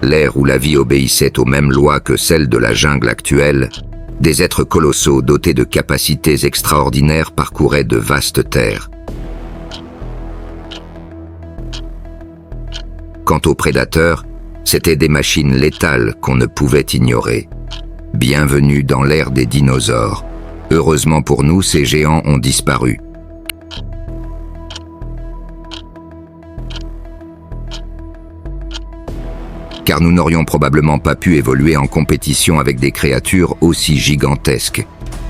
l'ère où la vie obéissait aux mêmes lois que celles de la jungle actuelle, des êtres colossaux dotés de capacités extraordinaires parcouraient de vastes terres. Quant aux prédateurs, c'étaient des machines létales qu'on ne pouvait ignorer. Bienvenue dans l'ère des dinosaures. Heureusement pour nous, ces géants ont disparu. Car nous n'aurions probablement pas pu évoluer en compétition avec des créatures aussi gigantesques.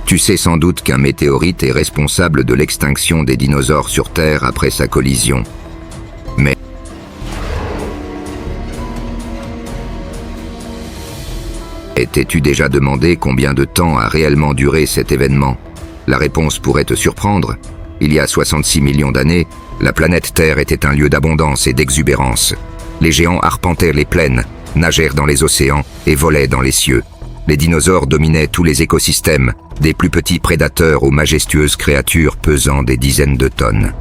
Tu sais sans doute qu'un météorite est responsable de l'extinction des dinosaures sur Terre après sa collision. Mais t'es-tu déjà demandé combien de temps a réellement duré cet événement? La réponse pourrait te surprendre. Il y a 66 millions d'années, la planète Terre était un lieu d'abondance et d'exubérance. Les géants arpentaient les plaines, nagèrent dans les océans et volaient dans les cieux. Les dinosaures dominaient tous les écosystèmes, des plus petits prédateurs aux majestueuses créatures pesant des dizaines de tonnes.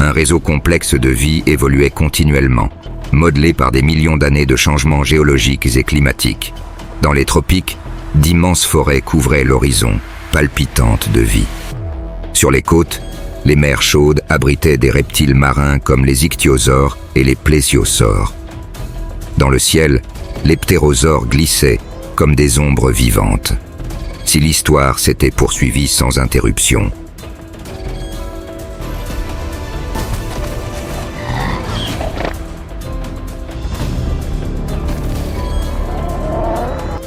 Un réseau complexe de vie évoluait continuellement, modelé par des millions d'années de changements géologiques et climatiques. Dans les tropiques, d'immenses forêts couvraient l'horizon, palpitantes de vie. Sur les côtes, les mers chaudes abritaient des reptiles marins comme les ichthyosaures et les plésiosaures. Dans le ciel, les ptérosaures glissaient comme des ombres vivantes. Si l'histoire s'était poursuivie sans interruption.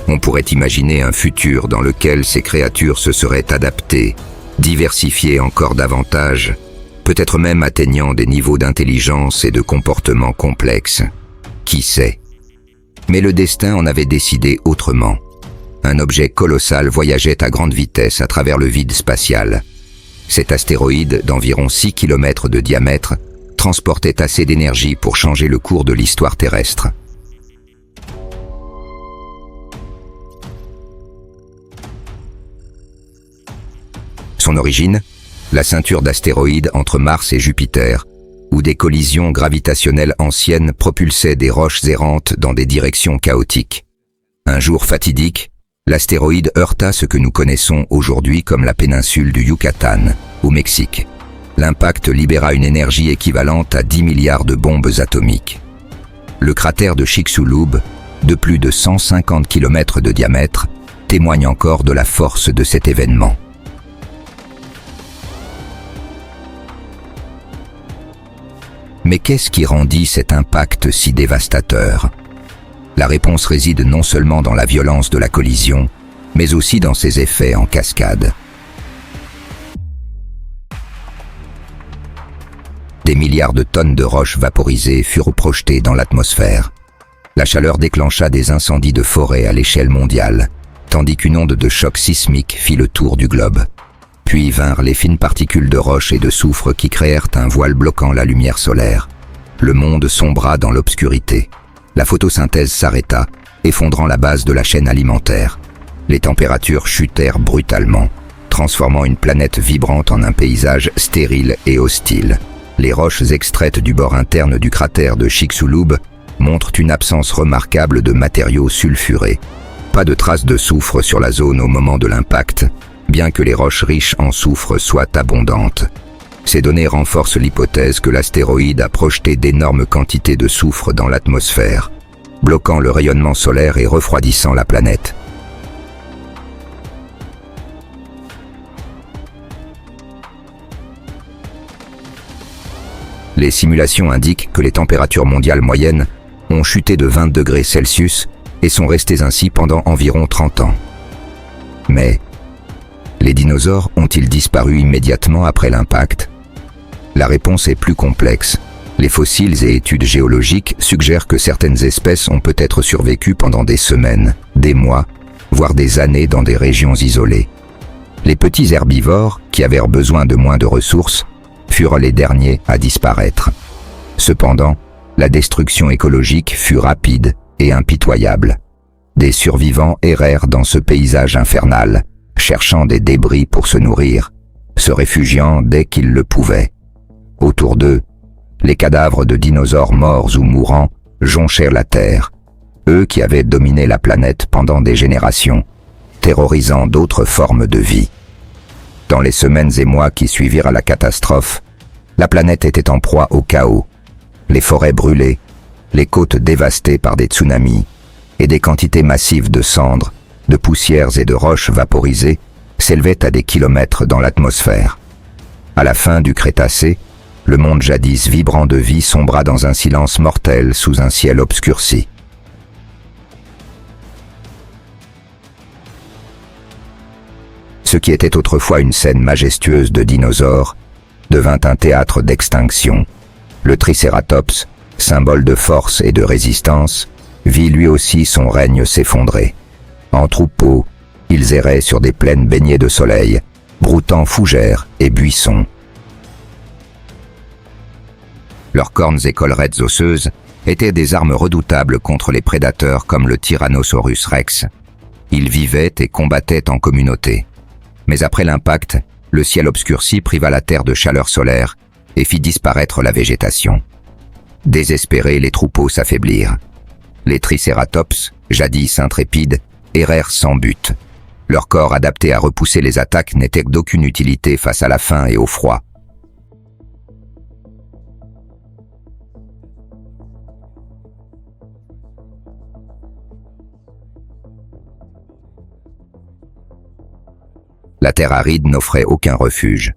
On pourrait imaginer un futur dans lequel ces créatures se seraient adaptées, diversifiées encore davantage, peut-être même atteignant des niveaux d'intelligence et de comportement complexes. Qui sait? Mais le destin en avait décidé autrement. Un objet colossal voyageait à grande vitesse à travers le vide spatial. Cet astéroïde, d'environ 6 km de diamètre, transportait assez d'énergie pour changer le cours de l'histoire terrestre. Son origine, la ceinture d'astéroïdes entre Mars et Jupiter, où des collisions gravitationnelles anciennes propulsaient des roches errantes dans des directions chaotiques. Un jour fatidique, l'astéroïde heurta ce que nous connaissons aujourd'hui comme la péninsule du Yucatan, au Mexique. L'impact libéra une énergie équivalente à 10 milliards de bombes atomiques. Le cratère de Chicxulub, de plus de 150 km de diamètre, témoigne encore de la force de cet événement. Mais qu'est-ce qui rendit cet impact si dévastateur? La réponse réside non seulement dans la violence de la collision, mais aussi dans ses effets en cascade. Des milliards de tonnes de roches vaporisées furent projetées dans l'atmosphère. La chaleur déclencha des incendies de forêt à l'échelle mondiale, tandis qu'une onde de choc sismique fit le tour du globe. Puis vinrent les fines particules de roche et de soufre qui créèrent un voile bloquant la lumière solaire. Le monde sombra dans l'obscurité. La photosynthèse s'arrêta, effondrant la base de la chaîne alimentaire. Les températures chutèrent brutalement, transformant une planète vibrante en un paysage stérile et hostile. Les roches extraites du bord interne du cratère de Chicxulub montrent une absence remarquable de matériaux sulfurés. Pas de traces de soufre sur la zone au moment de l'impact, bien que les roches riches en soufre soient abondantes. Ces données renforcent l'hypothèse que l'astéroïde a projeté d'énormes quantités de soufre dans l'atmosphère, bloquant le rayonnement solaire et refroidissant la planète. Les simulations indiquent que les températures mondiales moyennes ont chuté de 20 degrés Celsius et sont restées ainsi pendant environ 30 ans. Mais les dinosaures ont-ils disparu immédiatement après l'impact? La réponse est plus complexe. Les fossiles et études géologiques suggèrent que certaines espèces ont peut-être survécu pendant des semaines, des mois, voire des années dans des régions isolées. Les petits herbivores, qui avaient besoin de moins de ressources, furent les derniers à disparaître. Cependant, la destruction écologique fut rapide et impitoyable. Des survivants errèrent dans ce paysage infernal, cherchant des débris pour se nourrir, se réfugiant dès qu'ils le pouvaient. Autour d'eux, les cadavres de dinosaures morts ou mourants jonchèrent la Terre, eux qui avaient dominé la planète pendant des générations, terrorisant d'autres formes de vie. Dans les semaines et mois qui suivirent à la catastrophe, la planète était en proie au chaos, les forêts brûlées, les côtes dévastées par des tsunamis, et des quantités massives de cendres, de poussières et de roches vaporisées s'élevaient à des kilomètres dans l'atmosphère. À la fin du Crétacé, le monde jadis vibrant de vie sombra dans un silence mortel sous un ciel obscurci. Ce qui était autrefois une scène majestueuse de dinosaures devint un théâtre d'extinction. Le Tricératops, symbole de force et de résistance, vit lui aussi son règne s'effondrer. En troupeau, ils erraient sur des plaines baignées de soleil, broutant fougères et buissons. Leurs cornes et collerettes osseuses étaient des armes redoutables contre les prédateurs comme le Tyrannosaurus rex. Ils vivaient et combattaient en communauté. Mais après l'impact, le ciel obscurci priva la Terre de chaleur solaire et fit disparaître la végétation. Désespérés, les troupeaux s'affaiblirent. Les Tricératops, jadis intrépides, errèrent sans but. Leur corps adapté à repousser les attaques n'était d'aucune utilité face à la faim et au froid. La terre aride n'offrait aucun refuge.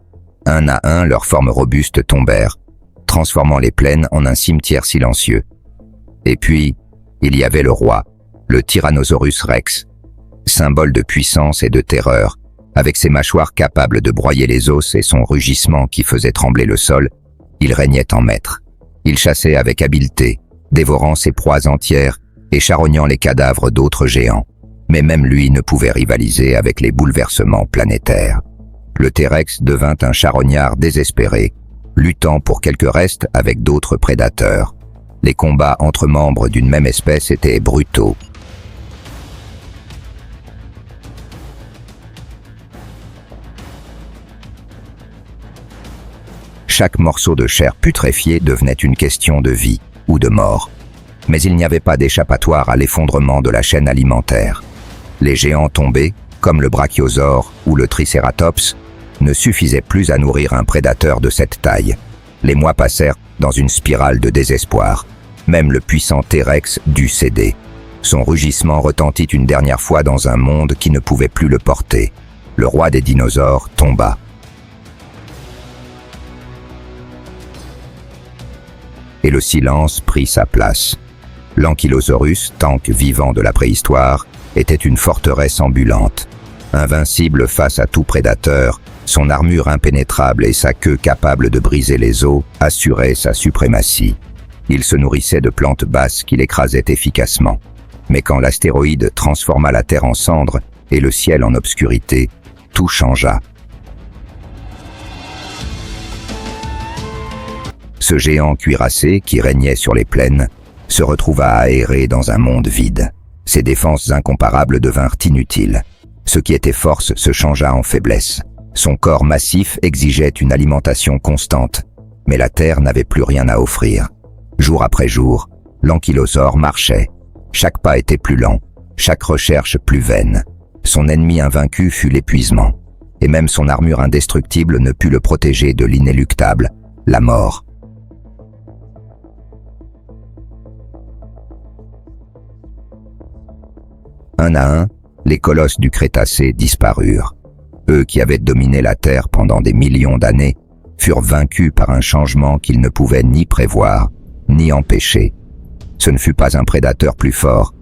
Un à un, leurs formes robustes tombèrent, transformant les plaines en un cimetière silencieux. Et puis, il y avait le roi, le Tyrannosaurus rex, symbole de puissance et de terreur, avec ses mâchoires capables de broyer les os et son rugissement qui faisait trembler le sol, il régnait en maître. Il chassait avec habileté, dévorant ses proies entières et charognant les cadavres d'autres géants. Mais même lui ne pouvait rivaliser avec les bouleversements planétaires. Le T-Rex devint un charognard désespéré, luttant pour quelques restes avec d'autres prédateurs. Les combats entre membres d'une même espèce étaient brutaux. Chaque morceau de chair putréfiée devenait une question de vie ou de mort. Mais il n'y avait pas d'échappatoire à l'effondrement de la chaîne alimentaire. Les géants tombés, comme le brachiosaure ou le tricératops, ne suffisaient plus à nourrir un prédateur de cette taille. Les mois passèrent dans une spirale de désespoir. Même le puissant T-Rex dut céder. Son rugissement retentit une dernière fois dans un monde qui ne pouvait plus le porter. Le roi des dinosaures tomba. Et le silence prit sa place. L'Ankylosaurus, tank vivant de la préhistoire, était une forteresse ambulante. Invincible face à tout prédateur, son armure impénétrable et sa queue capable de briser les os assuraient sa suprématie. Il se nourrissait de plantes basses qu'il écrasait efficacement. Mais quand l'astéroïde transforma la Terre en cendres et le ciel en obscurité, tout changea. Ce géant cuirassé qui régnait sur les plaines se retrouva aéré dans un monde vide. Ses défenses incomparables devinrent inutiles. Ce qui était force se changea en faiblesse. Son corps massif exigeait une alimentation constante, mais la Terre n'avait plus rien à offrir. Jour après jour, l'ankylosaure marchait. Chaque pas était plus lent, chaque recherche plus vaine. Son ennemi invaincu fut l'épuisement, et même son armure indestructible ne put le protéger de l'inéluctable, la mort. Un à un, les colosses du Crétacé disparurent. Eux qui avaient dominé la Terre pendant des millions d'années furent vaincus par un changement qu'ils ne pouvaient ni prévoir, ni empêcher. Ce ne fut pas un prédateur plus fort,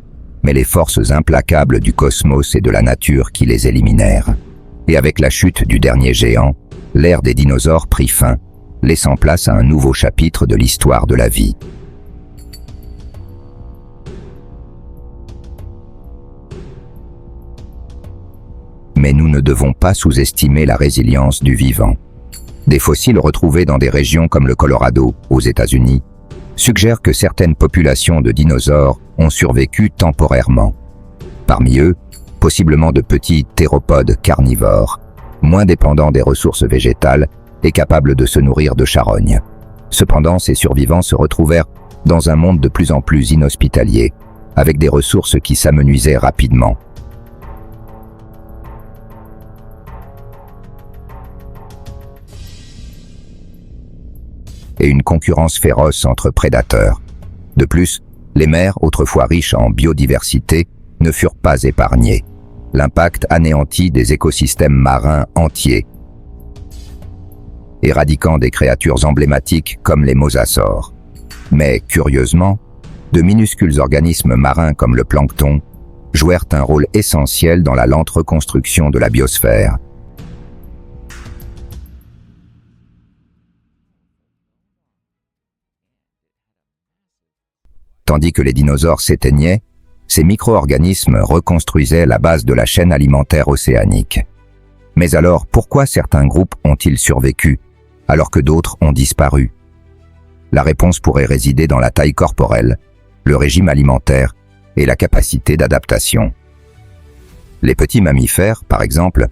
mais les forces implacables du cosmos et de la nature qui les éliminèrent. Et avec la chute du dernier géant, l'ère des dinosaures prit fin, laissant place à un nouveau chapitre de l'histoire de la vie. Mais nous ne devons pas sous-estimer la résilience du vivant. Des fossiles retrouvés dans des régions comme le Colorado, aux États-Unis, suggèrent que certaines populations de dinosaures ont survécu temporairement. Parmi eux, possiblement de petits théropodes carnivores, moins dépendants des ressources végétales et capables de se nourrir de charognes. Cependant, ces survivants se retrouvèrent dans un monde de plus en plus inhospitalier, avec des ressources qui s'amenuisaient rapidement. Et une concurrence féroce entre prédateurs. De plus, les mers, autrefois riches en biodiversité, ne furent pas épargnées. L'impact anéantit des écosystèmes marins entiers, éradiquant des créatures emblématiques comme les mosasaures. Mais, curieusement, de minuscules organismes marins comme le plancton jouèrent un rôle essentiel dans la lente reconstruction de la biosphère. Tandis que les dinosaures s'éteignaient, ces micro-organismes reconstruisaient la base de la chaîne alimentaire océanique. Mais alors, pourquoi certains groupes ont-ils survécu, alors que d'autres ont disparu? La réponse pourrait résider dans la taille corporelle, le régime alimentaire et la capacité d'adaptation. Les petits mammifères, par exemple,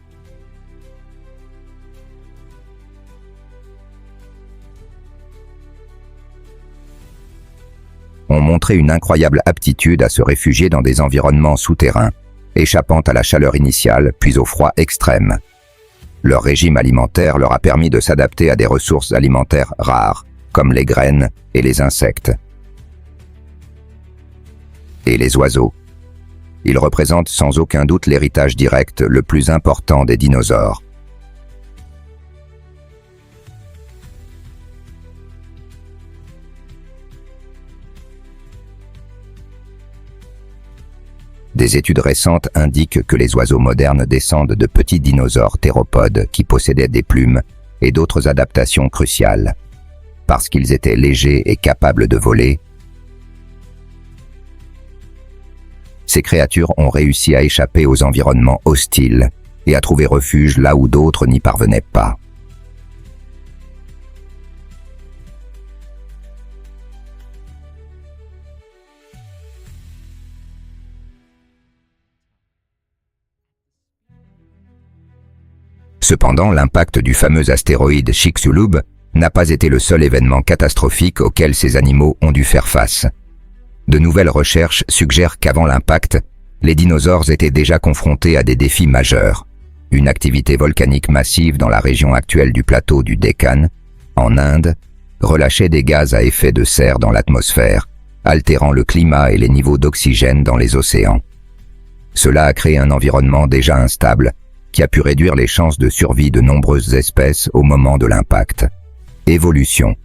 ont montré une incroyable aptitude à se réfugier dans des environnements souterrains, échappant à la chaleur initiale puis au froid extrême. Leur régime alimentaire leur a permis de s'adapter à des ressources alimentaires rares, comme les graines et les insectes. Et les oiseaux. Ils représentent sans aucun doute l'héritage direct le plus important des dinosaures. Des études récentes indiquent que les oiseaux modernes descendent de petits dinosaures théropodes qui possédaient des plumes et d'autres adaptations cruciales. Parce qu'ils étaient légers et capables de voler, ces créatures ont réussi à échapper aux environnements hostiles et à trouver refuge là où d'autres n'y parvenaient pas. Cependant, l'impact du fameux astéroïde Chicxulub n'a pas été le seul événement catastrophique auquel ces animaux ont dû faire face. De nouvelles recherches suggèrent qu'avant l'impact, les dinosaures étaient déjà confrontés à des défis majeurs. Une activité volcanique massive dans la région actuelle du plateau du Deccan, en Inde, relâchait des gaz à effet de serre dans l'atmosphère, altérant le climat et les niveaux d'oxygène dans les océans. Cela a créé un environnement déjà instable, qui a pu réduire les chances de survie de nombreuses espèces au moment de l'impact. Évolution.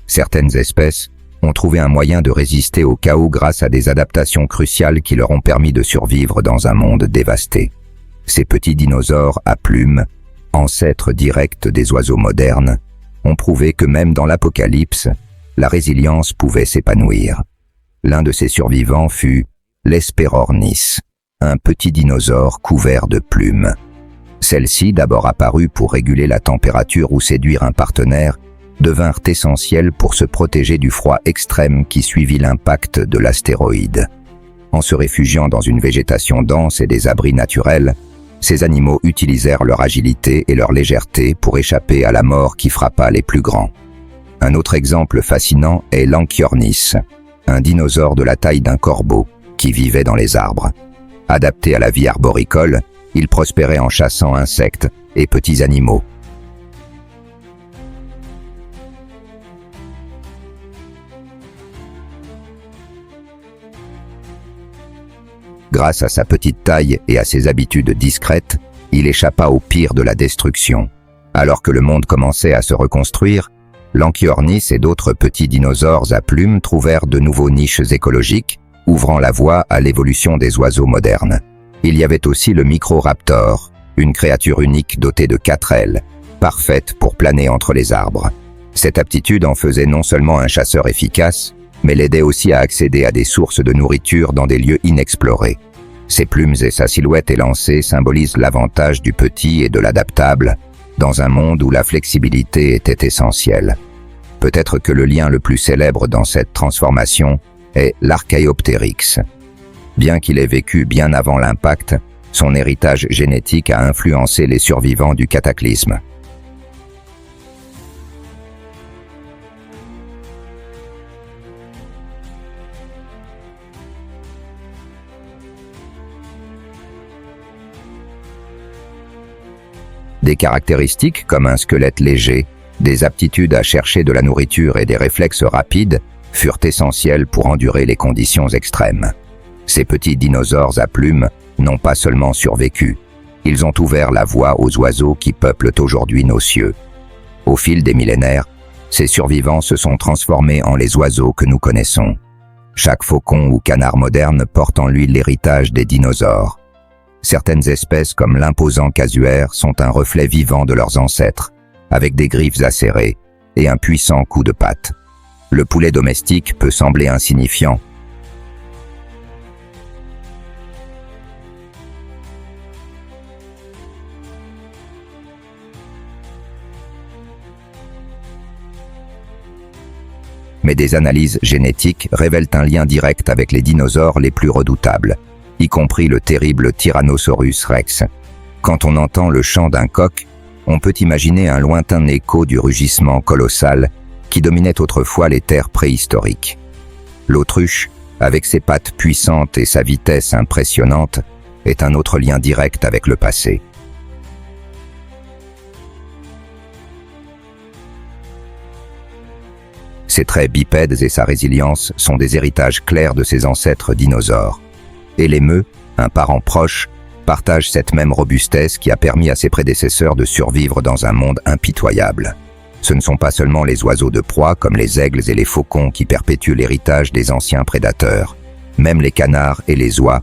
Certaines espèces ont trouvé un moyen de résister au chaos grâce à des adaptations cruciales qui leur ont permis de survivre dans un monde dévasté. Ces petits dinosaures à plumes, ancêtres directs des oiseaux modernes, ont prouvé que même dans l'apocalypse, la résilience pouvait s'épanouir. L'un de ces survivants fut l'Hesperornis, un petit dinosaure couvert de plumes. Celles-ci, d'abord apparues pour réguler la température ou séduire un partenaire, devinrent essentielles pour se protéger du froid extrême qui suivit l'impact de l'astéroïde. En se réfugiant dans une végétation dense et des abris naturels, ces animaux utilisèrent leur agilité et leur légèreté pour échapper à la mort qui frappa les plus grands. Un autre exemple fascinant est l'Anchiornis, un dinosaure de la taille d'un corbeau qui vivait dans les arbres. Adapté à la vie arboricole, il prospérait en chassant insectes et petits animaux. Grâce à sa petite taille et à ses habitudes discrètes, il échappa au pire de la destruction. Alors que le monde commençait à se reconstruire, l'Anchiornis et d'autres petits dinosaures à plumes trouvèrent de nouveaux niches écologiques, ouvrant la voie à l'évolution des oiseaux modernes. Il y avait aussi le Microraptor, une créature unique dotée de 4 ailes, parfaite pour planer entre les arbres. Cette aptitude en faisait non seulement un chasseur efficace, mais l'aidait aussi à accéder à des sources de nourriture dans des lieux inexplorés. Ses plumes et sa silhouette élancée symbolisent l'avantage du petit et de l'adaptable, dans un monde où la flexibilité était essentielle. Peut-être que le lien le plus célèbre dans cette transformation est l'Archaeopteryx. Bien qu'il ait vécu bien avant l'impact, Son héritage génétique a influencé les survivants du cataclysme. Des caractéristiques comme un squelette léger, des aptitudes à chercher de la nourriture et des réflexes rapides furent essentiels pour endurer les conditions extrêmes. Ces petits dinosaures à plumes n'ont pas seulement survécu, ils ont ouvert la voie aux oiseaux qui peuplent aujourd'hui nos cieux. Au fil des millénaires, ces survivants se sont transformés en les oiseaux que nous connaissons. Chaque faucon ou canard moderne porte en lui l'héritage des dinosaures. Certaines espèces comme l'imposant casuaire sont un reflet vivant de leurs ancêtres, avec des griffes acérées et un puissant coup de patte. Le poulet domestique peut sembler insignifiant, mais des analyses génétiques révèlent un lien direct avec les dinosaures les plus redoutables, y compris le terrible Tyrannosaurus rex. Quand on entend le chant d'un coq, on peut imaginer un lointain écho du rugissement colossal qui dominait autrefois les terres préhistoriques. L'autruche, avec ses pattes puissantes et sa vitesse impressionnante, est un autre lien direct avec le passé. Ses traits bipèdes et sa résilience sont des héritages clairs de ses ancêtres dinosaures. Et les meux, un parent proche, partagent cette même robustesse qui a permis à ses prédécesseurs de survivre dans un monde impitoyable. Ce ne sont pas seulement les oiseaux de proie comme les aigles et les faucons qui perpétuent l'héritage des anciens prédateurs. Même les canards et les oies,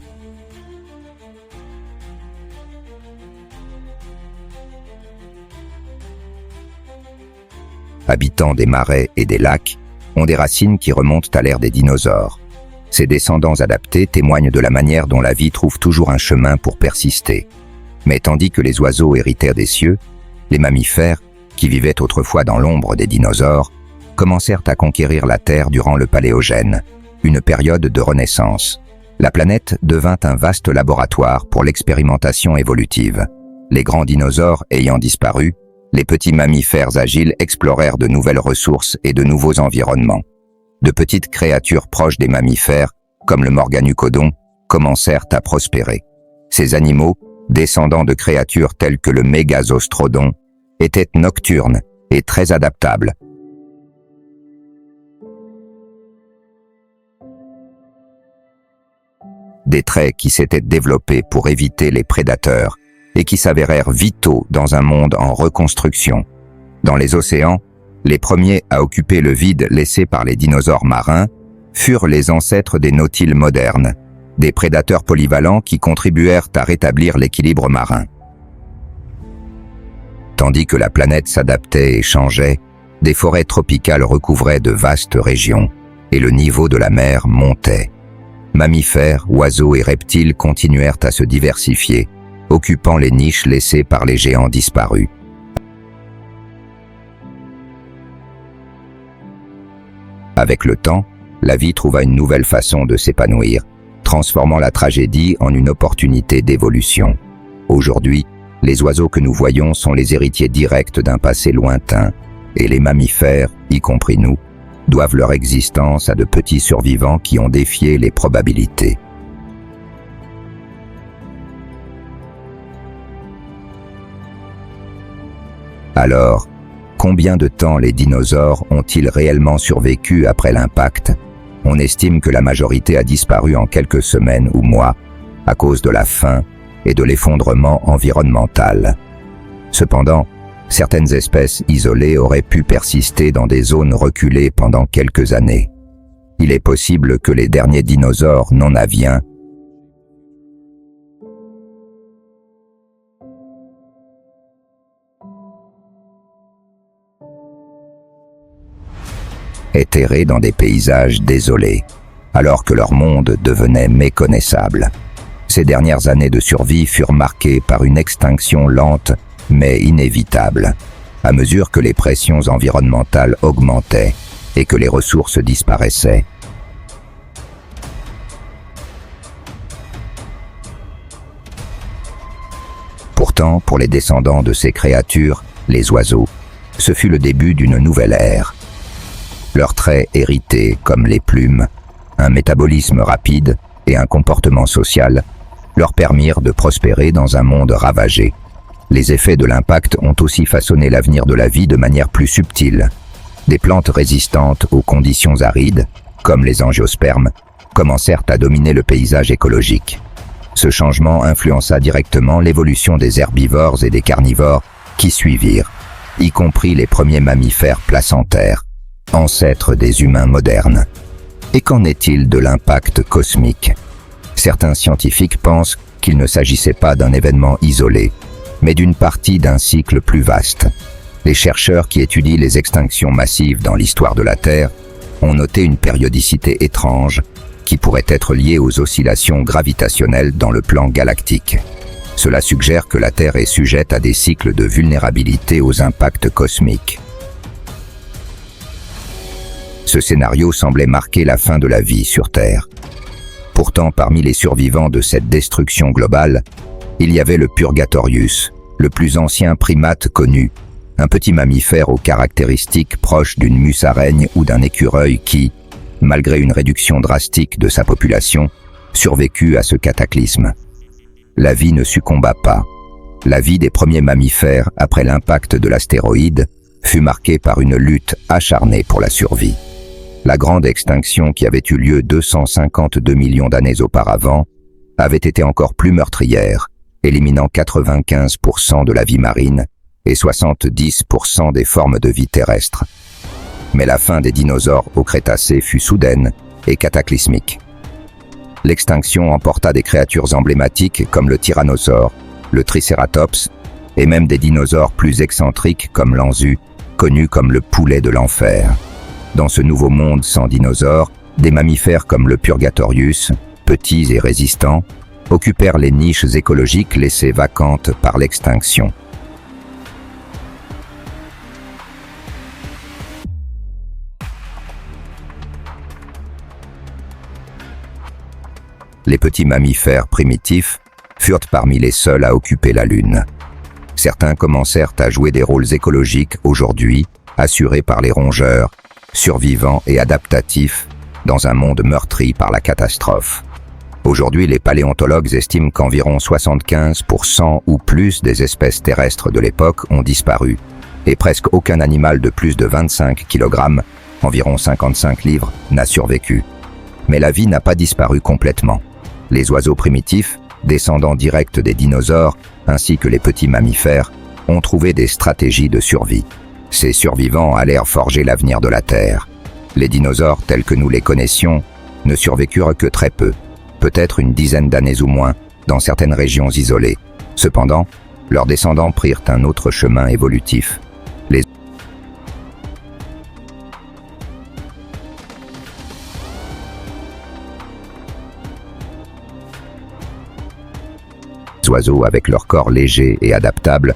habitants des marais et des lacs, ont des racines qui remontent à l'ère des dinosaures. Ces descendants adaptés témoignent de la manière dont la vie trouve toujours un chemin pour persister. Mais tandis que les oiseaux héritèrent des cieux, les mammifères, qui vivaient autrefois dans l'ombre des dinosaures, commencèrent à conquérir la Terre durant le Paléogène, une période de renaissance. La planète devint un vaste laboratoire pour l'expérimentation évolutive. Les grands dinosaures ayant disparu, les petits mammifères agiles explorèrent de nouvelles ressources et de nouveaux environnements. De petites créatures proches des mammifères, comme le Morganucodon, commencèrent à prospérer. Ces animaux, descendants de créatures telles que le Mégazostrodon, étaient nocturnes et très adaptables. Des traits qui s'étaient développés pour éviter les prédateurs et qui s'avérèrent vitaux dans un monde en reconstruction. Dans les océans, les premiers à occuper le vide laissé par les dinosaures marins furent les ancêtres des nautiles modernes, des prédateurs polyvalents qui contribuèrent à rétablir l'équilibre marin. Tandis que la planète s'adaptait et changeait, des forêts tropicales recouvraient de vastes régions et le niveau de la mer montait. Mammifères, oiseaux et reptiles continuèrent à se diversifier, occupant les niches laissées par les géants disparus. Avec le temps, la vie trouva une nouvelle façon de s'épanouir, transformant la tragédie en une opportunité d'évolution. Aujourd'hui, les oiseaux que nous voyons sont les héritiers directs d'un passé lointain, et les mammifères, y compris nous, doivent leur existence à de petits survivants qui ont défié les probabilités. Alors, combien de temps les dinosaures ont-ils réellement survécu après l'impact? On estime que la majorité a disparu en quelques semaines ou mois à cause de la faim et de l'effondrement environnemental. Cependant, certaines espèces isolées auraient pu persister dans des zones reculées pendant quelques années. Il est possible que les derniers dinosaures non aviens aient erré dans des paysages désolés, alors que leur monde devenait méconnaissable. Ces dernières années de survie furent marquées par une extinction lente mais inévitable, à mesure que les pressions environnementales augmentaient et que les ressources disparaissaient. Pourtant, pour les descendants de ces créatures, les oiseaux, ce fut le début d'une nouvelle ère. Leurs traits hérités, comme les plumes, un métabolisme rapide et un comportement social, leur permirent de prospérer dans un monde ravagé. Les effets de l'impact ont aussi façonné l'avenir de la vie de manière plus subtile. Des plantes résistantes aux conditions arides, comme les angiospermes, commencèrent à dominer le paysage écologique. Ce changement influença directement l'évolution des herbivores et des carnivores qui suivirent, y compris les premiers mammifères placentaires, ancêtres des humains modernes. Et qu'en est-il de l'impact cosmique? Certains scientifiques pensent qu'il ne s'agissait pas d'un événement isolé, mais d'une partie d'un cycle plus vaste. Les chercheurs qui étudient les extinctions massives dans l'histoire de la Terre ont noté une périodicité étrange qui pourrait être liée aux oscillations gravitationnelles dans le plan galactique. Cela suggère que la Terre est sujette à des cycles de vulnérabilité aux impacts cosmiques. Ce scénario semblait marquer la fin de la vie sur Terre. Pourtant, parmi les survivants de cette destruction globale, il y avait le Purgatorius, le plus ancien primate connu, un petit mammifère aux caractéristiques proches d'une musaraigne ou d'un écureuil qui, malgré une réduction drastique de sa population, survécut à ce cataclysme. La vie ne succomba pas. La vie des premiers mammifères après l'impact de l'astéroïde fut marquée par une lutte acharnée pour la survie. La grande extinction qui avait eu lieu 252 millions d'années auparavant avait été encore plus meurtrière, éliminant 95% de la vie marine et 70% des formes de vie terrestres. Mais la fin des dinosaures au Crétacé fut soudaine et cataclysmique. L'extinction emporta des créatures emblématiques comme le tyrannosaure, le tricératops et même des dinosaures plus excentriques comme l'anzu, connu comme le poulet de l'enfer. Dans ce nouveau monde sans dinosaures, des mammifères comme le Purgatorius, petits et résistants, occupèrent les niches écologiques laissées vacantes par l'extinction. Les petits mammifères primitifs furent parmi les seuls à occuper la Lune. Certains commencèrent à jouer des rôles écologiques aujourd'hui, assurés par les rongeurs, survivants et adaptatifs dans un monde meurtri par la catastrophe. Aujourd'hui, les paléontologues estiment qu'environ 75% ou plus des espèces terrestres de l'époque ont disparu, et presque aucun animal de plus de 25 kg, environ 55 livres, n'a survécu. Mais la vie n'a pas disparu complètement. Les oiseaux primitifs, descendants directs des dinosaures, ainsi que les petits mammifères, ont trouvé des stratégies de survie. Ces survivants allèrent forger l'avenir de la Terre. Les dinosaures tels que nous les connaissions ne survécurent que très peu, peut-être une dizaine d'années ou moins, dans certaines régions isolées. Cependant, leurs descendants prirent un autre chemin évolutif. Les oiseaux, avec leur corps léger et adaptable,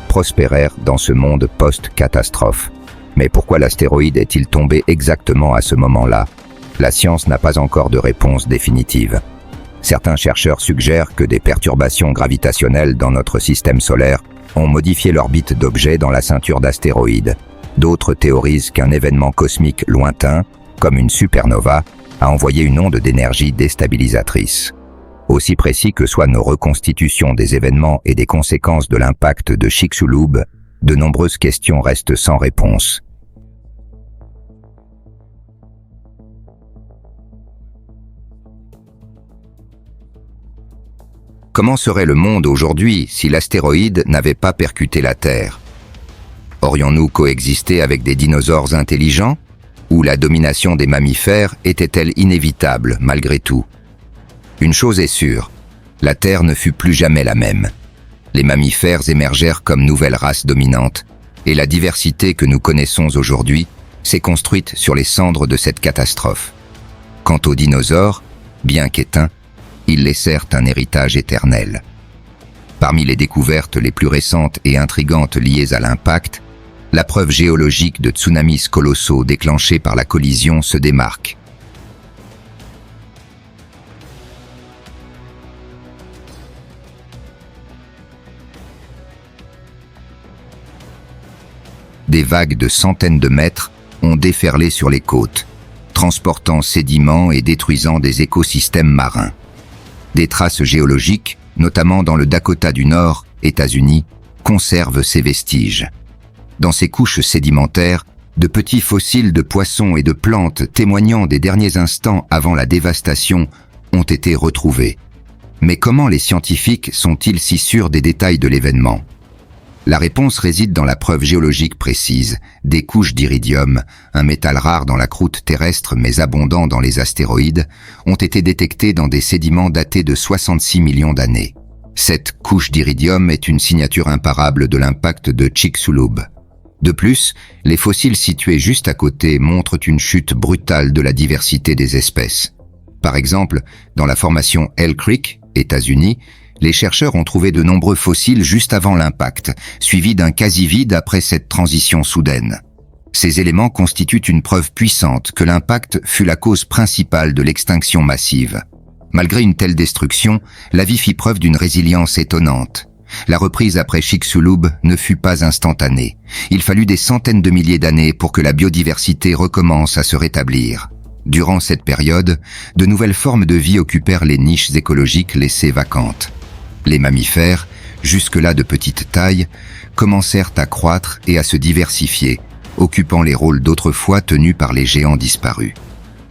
prospérèrent dans ce monde post-catastrophe. Mais pourquoi l'astéroïde est-il tombé exactement à ce moment-là? La science n'a pas encore de réponse définitive. Certains chercheurs suggèrent que des perturbations gravitationnelles dans notre système solaire ont modifié l'orbite d'objets dans la ceinture d'astéroïdes. D'autres théorisent qu'un événement cosmique lointain, comme une supernova, a envoyé une onde d'énergie déstabilisatrice. Aussi précis que soient nos reconstitutions des événements et des conséquences de l'impact de Chicxulub, de nombreuses questions restent sans réponse. Comment serait le monde aujourd'hui si l'astéroïde n'avait pas percuté la Terre? Aurions-nous coexisté avec des dinosaures intelligents? Ou la domination des mammifères était-elle inévitable malgré tout? Une chose est sûre, la Terre ne fut plus jamais la même. Les mammifères émergèrent comme nouvelle race dominante, et la diversité que nous connaissons aujourd'hui s'est construite sur les cendres de cette catastrophe. Quant aux dinosaures, bien qu'éteints, ils laissèrent un héritage éternel. Parmi les découvertes les plus récentes et intrigantes liées à l'impact, la preuve géologique de tsunamis colossaux déclenchés par la collision se démarque. des vagues de centaines de mètres ont déferlé sur les côtes, transportant sédiments et détruisant des écosystèmes marins. Des traces géologiques, notamment dans le Dakota du Nord, États-Unis, conservent ces vestiges. Dans ces couches sédimentaires, de petits fossiles de poissons et de plantes témoignant des derniers instants avant la dévastation ont été retrouvés. Mais comment les scientifiques sont-ils si sûrs des détails de l'événement ? La réponse réside dans la preuve géologique précise. Des couches d'iridium, un métal rare dans la croûte terrestre mais abondant dans les astéroïdes, ont été détectées dans des sédiments datés de 66 millions d'années. Cette couche d'iridium est une signature imparable de l'impact de Chicxulub. De plus, les fossiles situés juste à côté montrent une chute brutale de la diversité des espèces. Par exemple, dans la formation Hell Creek, États-Unis, les chercheurs ont trouvé de nombreux fossiles juste avant l'impact, suivis d'un quasi-vide après cette transition soudaine. Ces éléments constituent une preuve puissante que l'impact fut la cause principale de l'extinction massive. Malgré une telle destruction, la vie fit preuve d'une résilience étonnante. La reprise après Chicxulub ne fut pas instantanée. Il fallut des centaines de milliers d'années pour que la biodiversité recommence à se rétablir. Durant cette période, de nouvelles formes de vie occupèrent les niches écologiques laissées vacantes. Les mammifères, jusque-là de petite taille, commencèrent à croître et à se diversifier, occupant les rôles d'autrefois tenus par les géants disparus.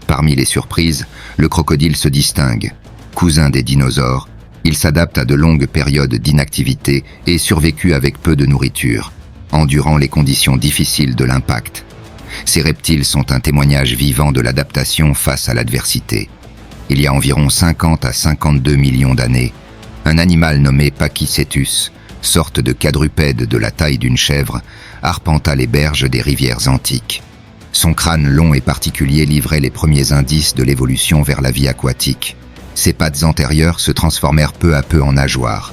Parmi les surprises, le crocodile se distingue. Cousin des dinosaures, il s'adapte à de longues périodes d'inactivité et survécut avec peu de nourriture, endurant les conditions difficiles de l'impact. Ces reptiles sont un témoignage vivant de l'adaptation face à l'adversité. Il y a environ 50 à 52 millions d'années, un animal nommé Pachycetus, sorte de quadrupède de la taille d'une chèvre, arpenta les berges des rivières antiques. Son crâne long et particulier livrait les premiers indices de l'évolution vers la vie aquatique. Ses pattes antérieures se transformèrent peu à peu en nageoires.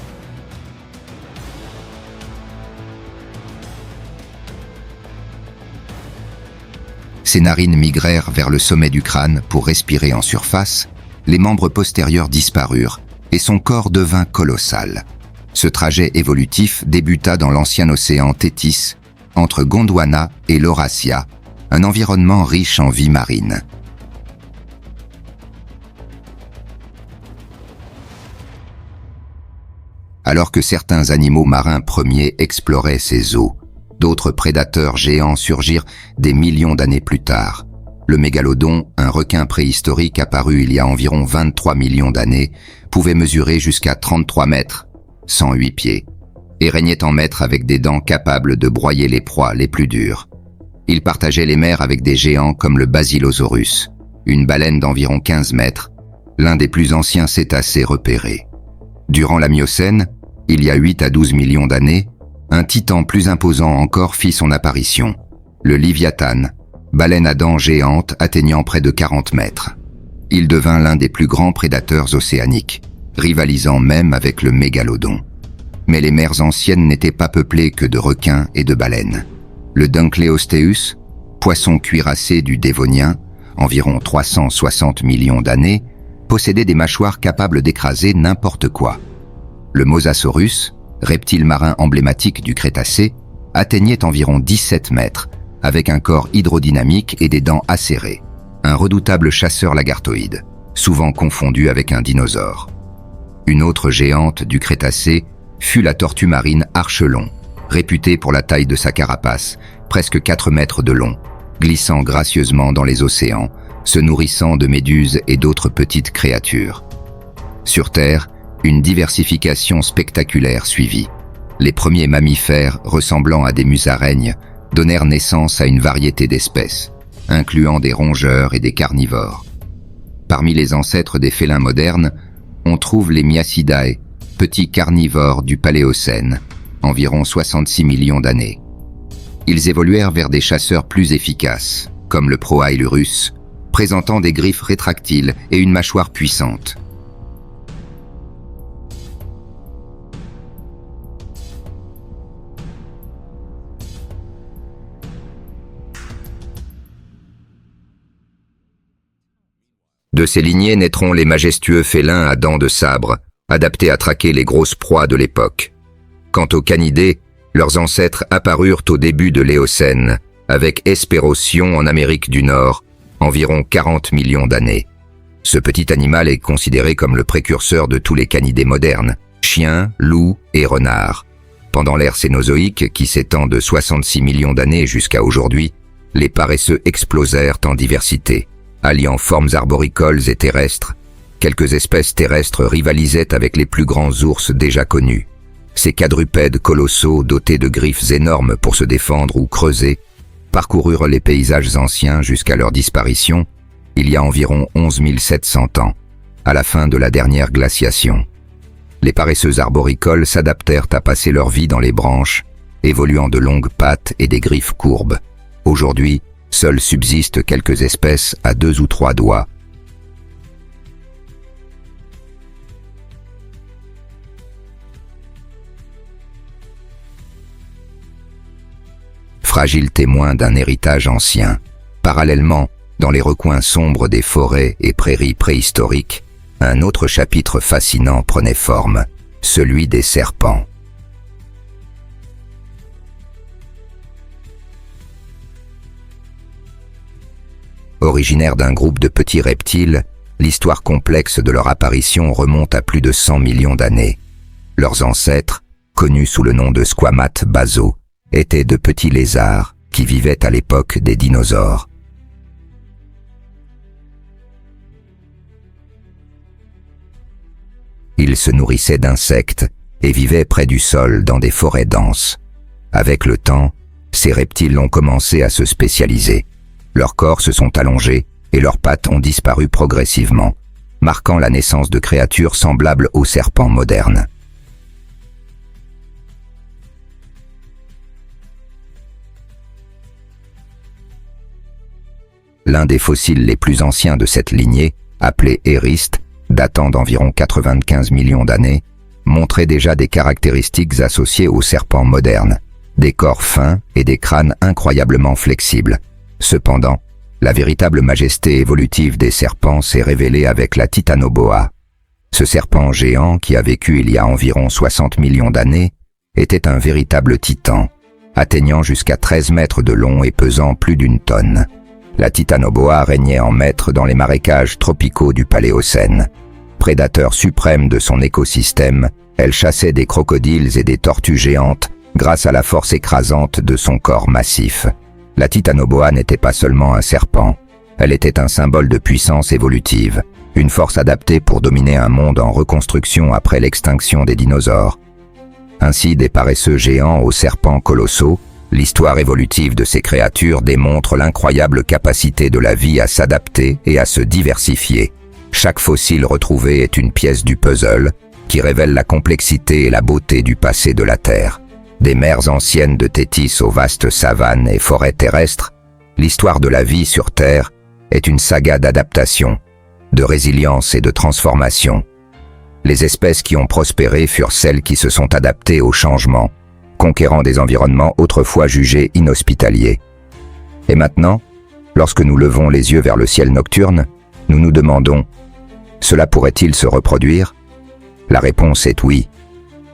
Ses narines migrèrent vers le sommet du crâne pour respirer en surface, les membres postérieurs disparurent et son corps devint colossal. Ce trajet évolutif débuta dans l'ancien océan Tethys, entre Gondwana et l'Eurasia, un environnement riche en vie marine. Alors que certains animaux marins premiers exploraient ces eaux, d'autres prédateurs géants surgirent des millions d'années plus tard. Le mégalodon, un requin préhistorique apparu il y a environ 23 millions d'années, pouvait mesurer jusqu'à 33 mètres, 108 pieds, et régnait en maître avec des dents capables de broyer les proies les plus dures. Il partageait les mers avec des géants comme le Basilosaurus, une baleine d'environ 15 mètres, l'un des plus anciens cétacés repérés. Durant la Miocène, il y a 8 à 12 millions d'années, un titan plus imposant encore fit son apparition, le Léviathan, baleine à dents géante atteignant près de 40 mètres. Il devint l'un des plus grands prédateurs océaniques, rivalisant même avec le mégalodon. Mais les mers anciennes n'étaient pas peuplées que de requins et de baleines. Le Dunkleosteus, poisson cuirassé du Dévonien, environ 360 millions d'années, possédait des mâchoires capables d'écraser n'importe quoi. Le Mosasaurus, reptile marin emblématique du Crétacé, atteignait environ 17 mètres, avec un corps hydrodynamique et des dents acérées. Un redoutable chasseur lagartoïde, souvent confondu avec un dinosaure. Une autre géante du Crétacé fut la tortue marine Archelon, réputée pour la taille de sa carapace, presque 4 mètres de long, glissant gracieusement dans les océans, se nourrissant de méduses et d'autres petites créatures. Sur Terre, une diversification spectaculaire suivit. Les premiers mammifères, ressemblant à des musaraignes, donnèrent naissance à une variété d'espèces, incluant des rongeurs et des carnivores. Parmi les ancêtres des félins modernes, on trouve les Myacidae, petits carnivores du Paléocène, environ 66 millions d'années. Ils évoluèrent vers des chasseurs plus efficaces, comme le Proailurus, présentant des griffes rétractiles et une mâchoire puissante. De ces lignées naîtront les majestueux félins à dents de sabre, adaptés à traquer les grosses proies de l'époque. Quant aux canidés, Leurs ancêtres apparurent au début de l'Éocène, avec Hespérotion en Amérique du Nord, environ 40 millions d'années. Ce petit animal est considéré comme le précurseur de tous les canidés modernes, chiens, loups et renards. Pendant l'ère cénozoïque, qui s'étend de 66 millions d'années jusqu'à aujourd'hui, les paresseux explosèrent en diversité, alliant formes arboricoles et terrestres. Quelques espèces terrestres rivalisaient avec les plus grands ours déjà connus. Ces quadrupèdes colossaux, dotés de griffes énormes pour se défendre ou creuser, parcoururent les paysages anciens jusqu'à leur disparition, il y a environ 11 700 ans, à la fin de la dernière glaciation. Les paresseux arboricoles s'adaptèrent à passer leur vie dans les branches, évoluant de longues pattes et des griffes courbes. Aujourd'hui, seules subsistent quelques espèces à 2 ou 3 doigts. Fragiles témoins d'un héritage ancien. Parallèlement, dans les recoins sombres des forêts et prairies préhistoriques, un autre chapitre fascinant prenait forme, celui des serpents. Originaires d'un groupe de petits reptiles, l'histoire complexe de leur apparition remonte à plus de 100 millions d'années. Leurs ancêtres, connus sous le nom de squamates basaux, étaient de petits lézards qui vivaient à l'époque des dinosaures. Ils se nourrissaient d'insectes et vivaient près du sol dans des forêts denses. Avec le temps, ces reptiles ont commencé à se spécialiser. Leurs corps se sont allongés et leurs pattes ont disparu progressivement, marquant la naissance de créatures semblables aux serpents modernes. L'un des fossiles les plus anciens de cette lignée, appelé Ériste, datant d'environ 95 millions d'années, montrait déjà des caractéristiques associées aux serpents modernes, des corps fins et des crânes incroyablement flexibles. Cependant, la véritable majesté évolutive des serpents s'est révélée avec la Titanoboa. Ce serpent géant, qui a vécu il y a environ 60 millions d'années, était un véritable titan, atteignant jusqu'à 13 mètres de long et pesant plus d'1 tonne. La Titanoboa régnait en maître dans les marécages tropicaux du Paléocène. Prédateur suprême de son écosystème, elle chassait des crocodiles et des tortues géantes grâce à la force écrasante de son corps massif. La Titanoboa n'était pas seulement un serpent, elle était un symbole de puissance évolutive, une force adaptée pour dominer un monde en reconstruction après l'extinction des dinosaures. Ainsi, des paresseux géants aux serpents colossaux, l'histoire évolutive de ces créatures démontre l'incroyable capacité de la vie à s'adapter et à se diversifier. Chaque fossile retrouvé est une pièce du puzzle qui révèle la complexité et la beauté du passé de la Terre. Des mers anciennes de Tétis aux vastes savanes et forêts terrestres, l'histoire de la vie sur Terre est une saga d'adaptation, de résilience et de transformation. Les espèces qui ont prospéré furent celles qui se sont adaptées au changement, conquérant des environnements autrefois jugés inhospitaliers. Et maintenant, lorsque nous levons les yeux vers le ciel nocturne, nous nous demandons « Cela pourrait-il se reproduire ?» La réponse est oui.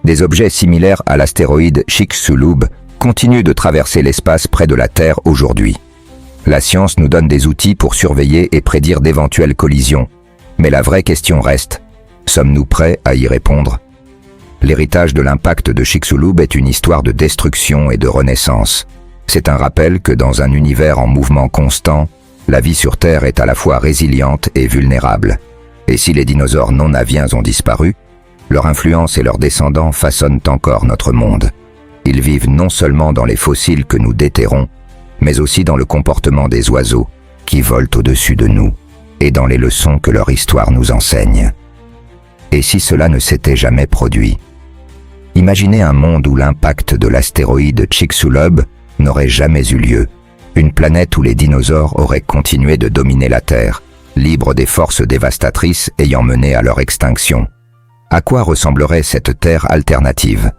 Des objets similaires à l'astéroïde Chicxulub continuent de traverser l'espace près de la Terre aujourd'hui. La science nous donne des outils pour surveiller et prédire d'éventuelles collisions. Mais la vraie question reste, sommes-nous prêts à y répondre ? L'héritage de l'impact de Chicxulub est une histoire de destruction et de renaissance. C'est un rappel que dans un univers en mouvement constant, la vie sur Terre est à la fois résiliente et vulnérable. Et si les dinosaures non aviens ont disparu, leur influence et leurs descendants façonnent encore notre monde. Ils vivent non seulement dans les fossiles que nous déterrons, mais aussi dans le comportement des oiseaux qui volent au-dessus de nous et dans les leçons que leur histoire nous enseigne. Et si cela ne s'était jamais produit ? Imaginez un monde où l'impact de l'astéroïde Chicxulub n'aurait jamais eu lieu. Une planète où les dinosaures auraient continué de dominer la Terre, libres des forces dévastatrices ayant mené à leur extinction. À quoi ressemblerait cette Terre alternative ?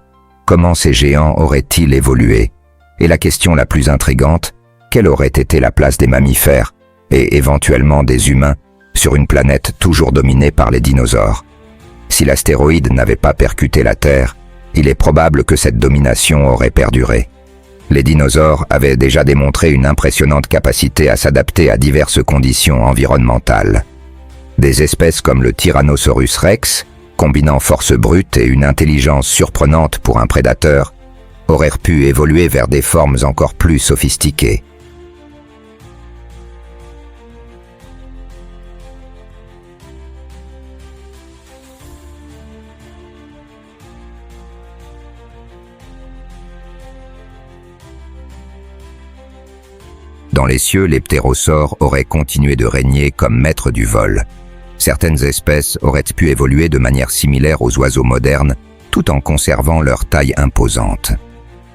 Comment ces géants auraient-ils évolué ? Et la question la plus intrigante, quelle aurait été la place des mammifères, et éventuellement des humains, sur une planète toujours dominée par les dinosaures ? Si l'astéroïde n'avait pas percuté la Terre, il est probable que cette domination aurait perduré. Les dinosaures avaient déjà démontré une impressionnante capacité à s'adapter à diverses conditions environnementales. Des espèces comme le Tyrannosaurus rex, combinant force brute et une intelligence surprenante pour un prédateur, auraient pu évoluer vers des formes encore plus sophistiquées. Dans les cieux, les ptérosaures auraient continué de régner comme maîtres du vol. Certaines espèces auraient pu évoluer de manière similaire aux oiseaux modernes, tout en conservant leur taille imposante.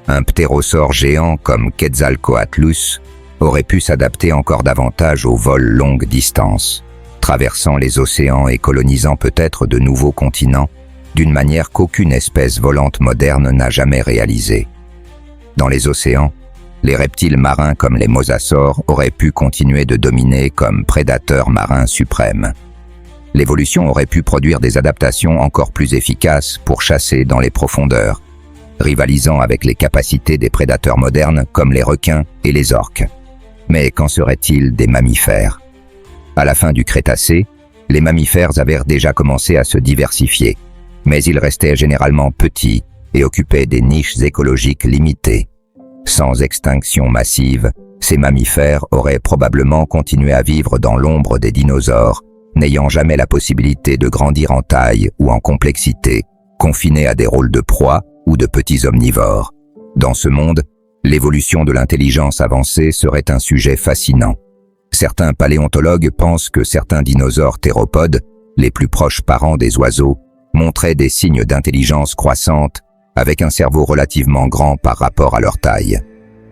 Un ptérosaure géant comme Quetzalcoatlus aurait pu s'adapter encore davantage au vol longue distance, traversant les océans et colonisant peut-être de nouveaux continents, d'une manière qu'aucune espèce volante moderne n'a jamais réalisée. Dans les océans, les reptiles marins comme les mosasaures auraient pu continuer de dominer comme prédateurs marins suprêmes. L'évolution aurait pu produire des adaptations encore plus efficaces pour chasser dans les profondeurs, rivalisant avec les capacités des prédateurs modernes comme les requins et les orques. Mais qu'en serait-il des mammifères? À la fin du Crétacé, les mammifères avaient déjà commencé à se diversifier, mais ils restaient généralement petits et occupaient des niches écologiques limitées. Sans extinction massive, ces mammifères auraient probablement continué à vivre dans l'ombre des dinosaures, n'ayant jamais la possibilité de grandir en taille ou en complexité, confinés à des rôles de proie ou de petits omnivores. Dans ce monde, l'évolution de l'intelligence avancée serait un sujet fascinant. Certains paléontologues pensent que certains dinosaures théropodes, les plus proches parents des oiseaux, montraient des signes d'intelligence croissante, avec un cerveau relativement grand par rapport à leur taille.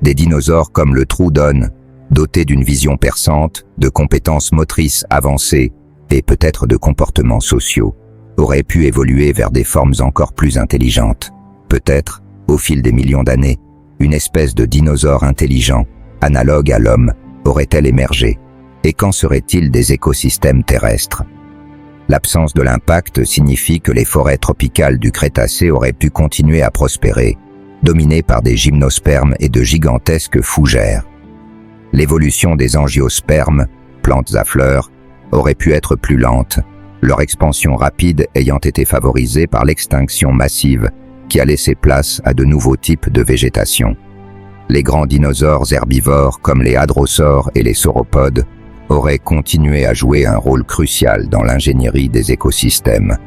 Des dinosaures comme le Troodon, dotés d'une vision perçante, de compétences motrices avancées et peut-être de comportements sociaux, auraient pu évoluer vers des formes encore plus intelligentes. Peut-être, au fil des millions d'années, une espèce de dinosaure intelligent, analogue à l'homme, aurait-elle émergé? Et qu'en serait-il des écosystèmes terrestres? L'absence de l'impact signifie que les forêts tropicales du Crétacé auraient pu continuer à prospérer, dominées par des gymnospermes et de gigantesques fougères. L'évolution des angiospermes, plantes à fleurs, aurait pu être plus lente, leur expansion rapide ayant été favorisée par l'extinction massive qui a laissé place à de nouveaux types de végétation. Les grands dinosaures herbivores comme les hadrosaures et les sauropodes auraient continué à jouer un rôle crucial dans l'ingénierie des écosystèmes,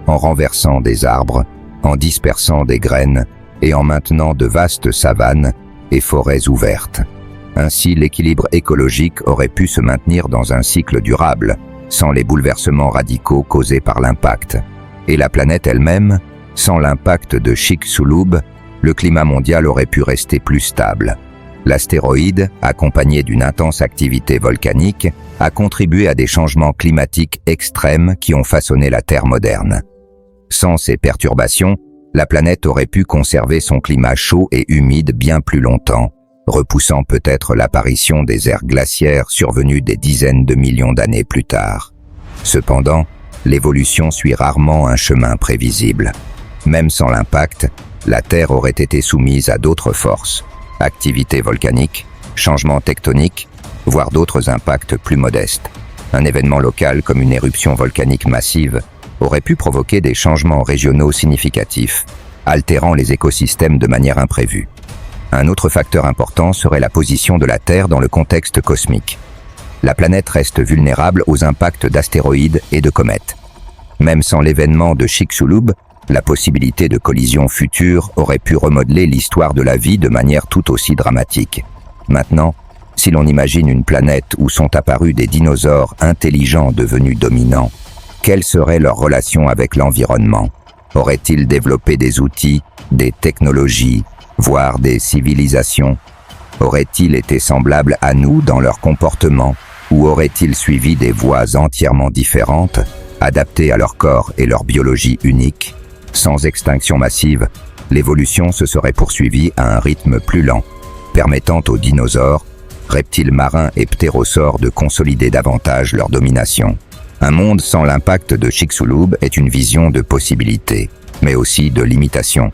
en renversant des arbres, en dispersant des graines et en maintenant de vastes savanes et forêts ouvertes. Ainsi, l'équilibre écologique aurait pu se maintenir dans un cycle durable, sans les bouleversements radicaux causés par l'impact. Et la planète elle-même, sans l'impact de Chicxulub, le climat mondial aurait pu rester plus stable. L'astéroïde, accompagné d'une intense activité volcanique, a contribué à des changements climatiques extrêmes qui ont façonné la Terre moderne. Sans ces perturbations, la planète aurait pu conserver son climat chaud et humide bien plus longtemps, repoussant peut-être l'apparition des ères glaciaires survenues des dizaines de millions d'années plus tard. Cependant, l'évolution suit rarement un chemin prévisible. Même sans l'impact, la Terre aurait été soumise à d'autres forces, activité volcanique, changements tectoniques, voire d'autres impacts plus modestes. Un événement local comme une éruption volcanique massive aurait pu provoquer des changements régionaux significatifs, altérant les écosystèmes de manière imprévue. Un autre facteur important serait la position de la Terre dans le contexte cosmique. La planète reste vulnérable aux impacts d'astéroïdes et de comètes. Même sans l'événement de Chicxulub, la possibilité de collisions futures aurait pu remodeler l'histoire de la vie de manière tout aussi dramatique. Maintenant, si l'on imagine une planète où sont apparus des dinosaures intelligents devenus dominants, quelle serait leur relation avec l'environnement? Auraient-ils développé des outils, des technologies, voire des civilisations? Auraient-ils été semblables à nous dans leur comportement, ou auraient-ils suivi des voies entièrement différentes, adaptées à leur corps et leur biologie unique? Sans extinction massive, l'évolution se serait poursuivie à un rythme plus lent, permettant aux dinosaures, reptiles marins et ptérosaures de consolider davantage leur domination. Un monde sans l'impact de Chicxulub est une vision de possibilités, mais aussi de limitations.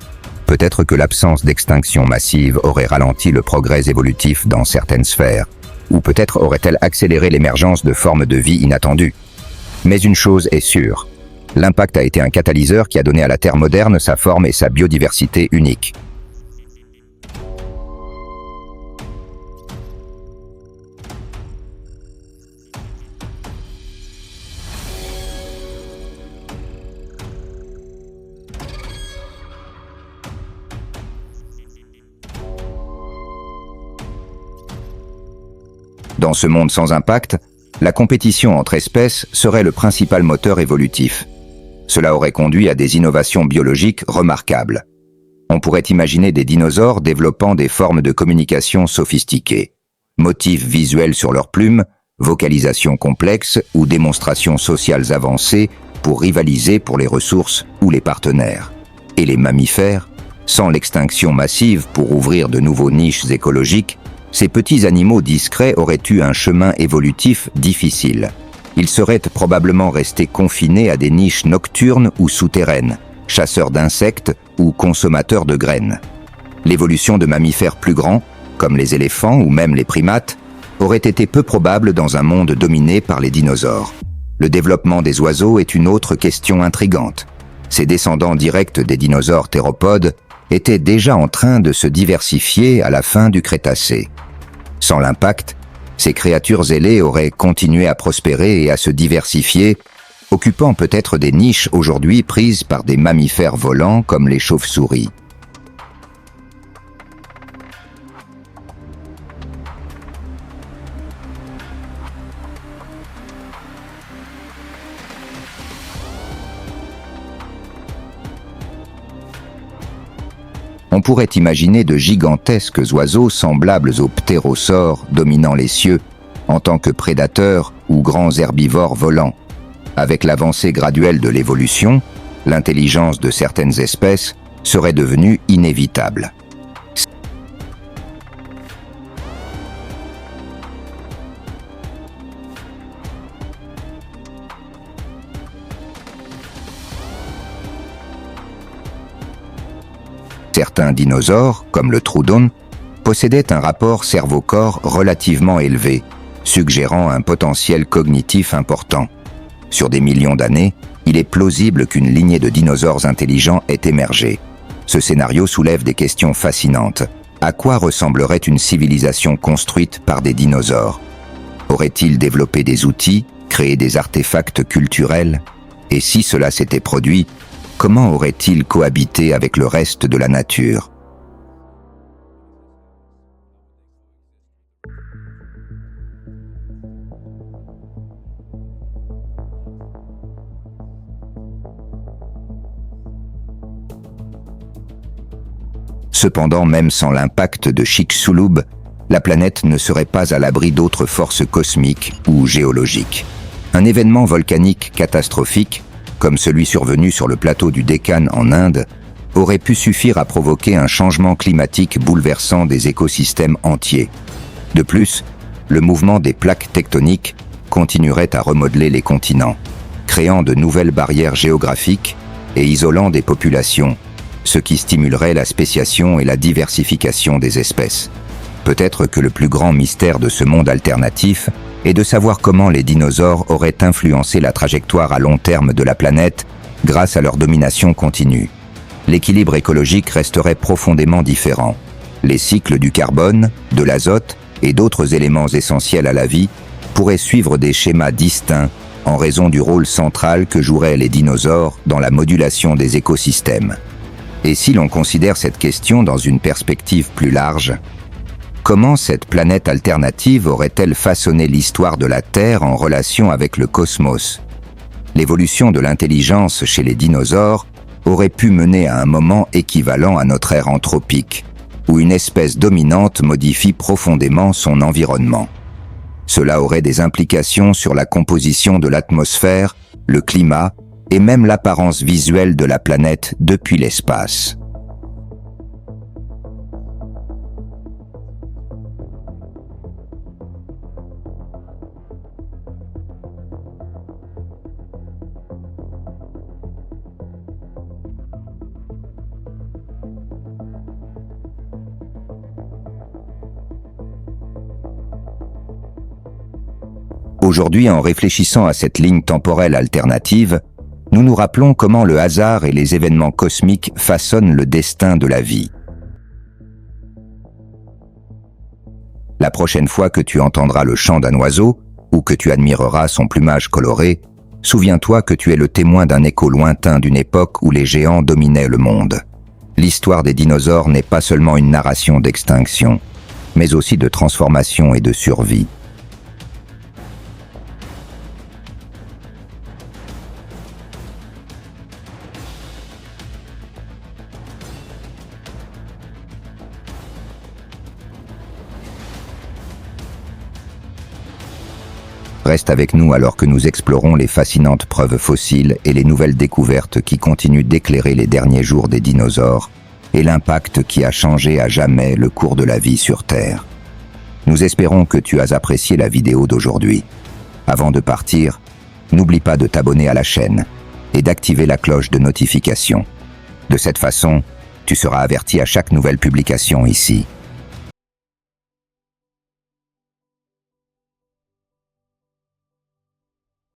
Peut-être que l'absence d'extinction massive aurait ralenti le progrès évolutif dans certaines sphères, ou peut-être aurait-elle accéléré l'émergence de formes de vie inattendues. Mais une chose est sûre, l'impact a été un catalyseur qui a donné à la Terre moderne sa forme et sa biodiversité unique. Dans ce monde sans impact, la compétition entre espèces serait le principal moteur évolutif. Cela aurait conduit à des innovations biologiques remarquables. On pourrait imaginer des dinosaures développant des formes de communication sophistiquées, motifs visuels sur leurs plumes, vocalisation complexe ou démonstrations sociales avancées pour rivaliser pour les ressources ou les partenaires. Et les mammifères, sans l'extinction massive pour ouvrir de nouveaux niches écologiques, ces petits animaux discrets auraient eu un chemin évolutif difficile. Ils seraient probablement restés confinés à des niches nocturnes ou souterraines, chasseurs d'insectes ou consommateurs de graines. L'évolution de mammifères plus grands, comme les éléphants ou même les primates, aurait été peu probable dans un monde dominé par les dinosaures. Le développement des oiseaux est une autre question intrigante. Ces descendants directs des dinosaures théropodes étaient déjà en train de se diversifier à la fin du Crétacé. Sans l'impact, ces créatures ailées auraient continué à prospérer et à se diversifier, occupant peut-être des niches aujourd'hui prises par des mammifères volants comme les chauves-souris. On pourrait imaginer de gigantesques oiseaux semblables aux ptérosaures dominant les cieux en tant que prédateurs ou grands herbivores volants. Avec l'avancée graduelle de l'évolution, l'intelligence de certaines espèces serait devenue inévitable. Certains dinosaures, comme le troodon, possédaient un rapport cerveau-corps relativement élevé, suggérant un potentiel cognitif important. Sur des millions d'années, il est plausible qu'une lignée de dinosaures intelligents ait émergé. Ce scénario soulève des questions fascinantes. À quoi ressemblerait une civilisation construite par des dinosaures? Auraient-ils développé des outils, créé des artefacts culturels? Et si cela s'était produit, comment auraient-ils cohabité avec le reste de la nature? Cependant, même sans l'impact de Chicxulub, la planète ne serait pas à l'abri d'autres forces cosmiques ou géologiques. Un événement volcanique catastrophique, comme celui survenu sur le plateau du Décan en Inde, aurait pu suffire à provoquer un changement climatique bouleversant des écosystèmes entiers. De plus, le mouvement des plaques tectoniques continuerait à remodeler les continents, créant de nouvelles barrières géographiques et isolant des populations, ce qui stimulerait la spéciation et la diversification des espèces. Peut-être que le plus grand mystère de ce monde alternatif est de savoir comment les dinosaures auraient influencé la trajectoire à long terme de la planète grâce à leur domination continue. L'équilibre écologique resterait profondément différent. Les cycles du carbone, de l'azote et d'autres éléments essentiels à la vie pourraient suivre des schémas distincts en raison du rôle central que joueraient les dinosaures dans la modulation des écosystèmes. Et si l'on considère cette question dans une perspective plus large, comment cette planète alternative aurait-elle façonné l'histoire de la Terre en relation avec le cosmos? L'évolution de l'intelligence chez les dinosaures aurait pu mener à un moment équivalent à notre ère anthropique, où une espèce dominante modifie profondément son environnement. Cela aurait des implications sur la composition de l'atmosphère, le climat et même l'apparence visuelle de la planète depuis l'espace. Aujourd'hui, en réfléchissant à cette ligne temporelle alternative, nous nous rappelons comment le hasard et les événements cosmiques façonnent le destin de la vie. La prochaine fois que tu entendras le chant d'un oiseau, ou que tu admireras son plumage coloré, souviens-toi que tu es le témoin d'un écho lointain d'une époque où les géants dominaient le monde. L'histoire des dinosaures n'est pas seulement une narration d'extinction, mais aussi de transformation et de survie. Reste avec nous alors que nous explorons les fascinantes preuves fossiles et les nouvelles découvertes qui continuent d'éclairer les derniers jours des dinosaures et l'impact qui a changé à jamais le cours de la vie sur Terre. Nous espérons que tu as apprécié la vidéo d'aujourd'hui. Avant de partir, n'oublie pas de t'abonner à la chaîne et d'activer la cloche de notification. De cette façon, tu seras averti à chaque nouvelle publication ici.